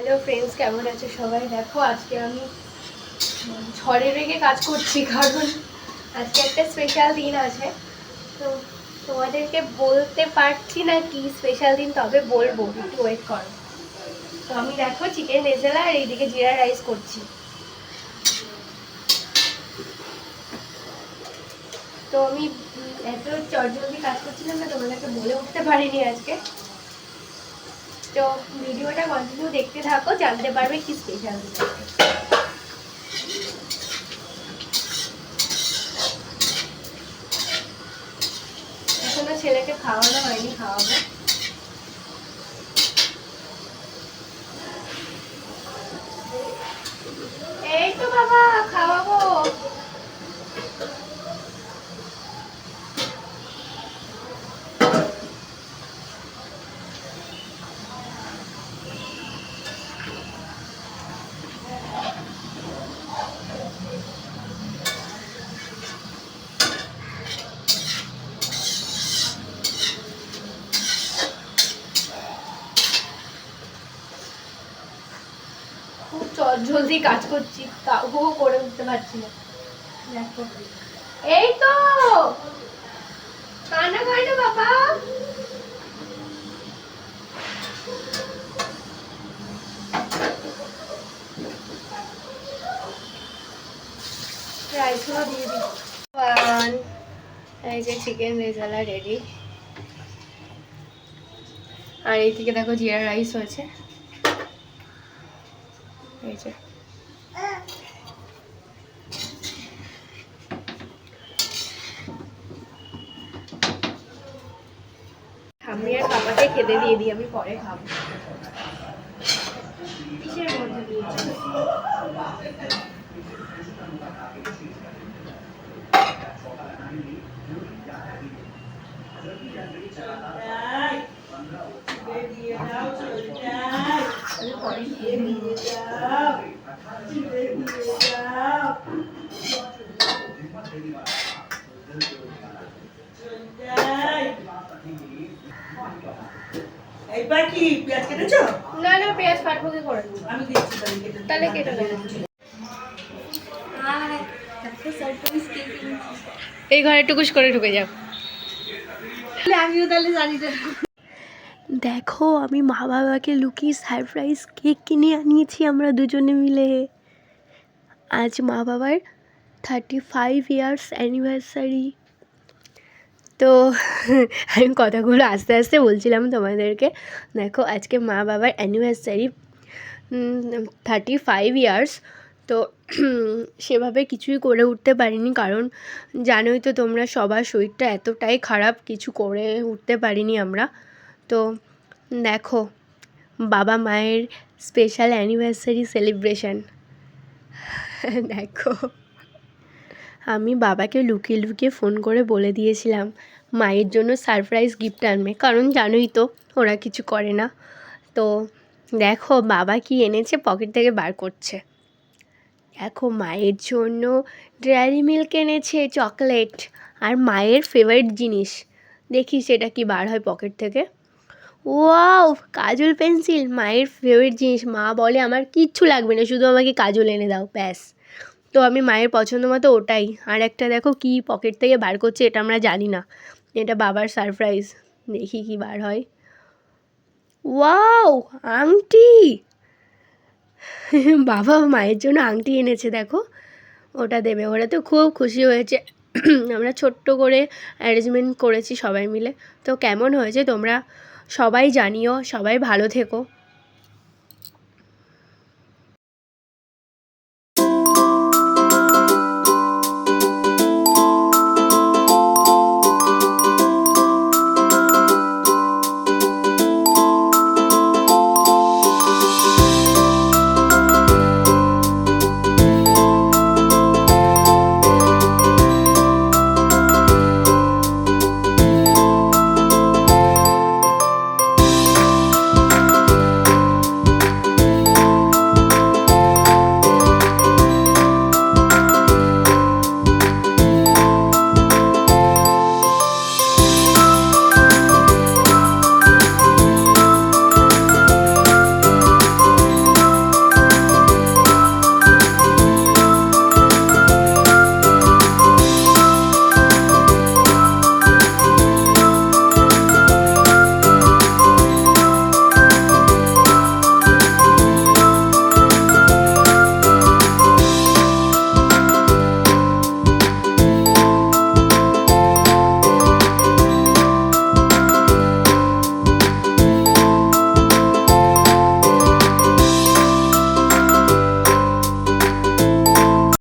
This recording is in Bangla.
হ্যালো ফ্রেন্ডস, কেমন আছে সবাই? দেখো আজকে আমি ঝড়ে রেগে কাজ করছি, কারণ আজকে একটা স্পেশাল দিন আছে। তো তোমাদেরকে বলতে পারছি না কি স্পেশাল দিন, তবে বলবো, একটু ওয়েট করো। তো আমি দেখো চিকেন রেজালা আর এইদিকে জিরা রাইস করছি। তো আমি এত চটজলদি কাজ করছিলাম না, তোমাদেরকে বলে উঠতে পারিনি আজকে। তো ভিডিওটা কন্টিনিউ দেখতে থাকো, জানতে পারবে কি স্পেশাল দিন। এখনো ছেলেকে খাওয়ানো হয়নি, খাওয়াবো। এই তো বাবা খাওয়াবো। খুব জলদি কাজ করছি, তাও করে উঠতে পারছি না। দেখো এই তো কান্না করে না বাবা। রাইসগুলো দিয়ে দিই। এই যে চিকেন রেজালা রেডি, আর এই থেকে দেখো জিরা রাইস হয়েছে। এই যে আমি আর বাবাকে খেতে দিয়ে দিই, আমি পরে খাবো। কিসের মধ্যে দিয়েছি? এইবার কি পেঁয়াজ কেটেছো? না না, পেঁয়াজ কাটবো কি করে? আমি দিচ্ছি তাহলে কেটে দেবো। এই ঘরে টুকুস করে ঢুকে যাও। আমিও তাহলে জানি না। দেখো আমি মা বাবাকে লুকিয়ে সারপ্রাইজ কেক কিনে আনিয়েছি আমরা দুজনে মিলে। আজ মা বাবার 35 ইয়ার্স অ্যানিভার্সারি। তো আমি কথাগুলো আস্তে আস্তে বলছিলাম তোমাদেরকে। দেখো আজকে মা বাবার অ্যানিভার্সারি, 35 ইয়ার্স। তো সেভাবে কিছুই করে উঠতে পারিনি, কারণ জানোই তো তোমরা, সবার শরীরটা এতটাই খারাপ, কিছু করে উঠতে পারিনি আমরা। তো দেখো বাবা মায়ের স্পেশাল অ্যানিভার্সারি সেলিব্রেশন। দেখো আমি বাবাকে লুকিয়ে লুকিয়ে ফোন করে বলে দিয়েছিলাম মায়ের জন্য সারপ্রাইজ গিফট আনবে, কারণ জানোই তো ওরা কিছু করে না। তো দেখো বাবা কি এনেছে, পকেট থেকে বার করছে। দেখো মায়ের জন্য ডেয়ারি মিল্ক এনেছে, চকলেট, আর মায়ের ফেভারিট জিনিস। দেখি সেটা কি বার হয় পকেট থেকে। ওয়াও, কাজল পেন্সিল, মায়ের ফেভারিট জিনিস। মা বলে আমার কিচ্ছু লাগবে না, শুধু আমাকে কাজল এনে দাও, ব্যাস। তো আমি মায়ের পছন্দ মতো ওটাই। আর একটা দেখো কি পকেট থেকে বার করছে, এটা আমরা জানি না, এটা বাবার সারপ্রাইজ। দেখি কি বার হয়। ওয়াও, আংটি। বাবা মায়ের জন্য আংটি এনেছে, দেখো ওটা দেবে। ওরা তো খুব খুশি হয়েছে। আমরা ছোট্ট করে অ্যারেঞ্জমেন্ট করেছি সবাই মিলে। তো কেমন হয়েছে তোমরা সবাই জানিও, সবাই ভালো থেকো।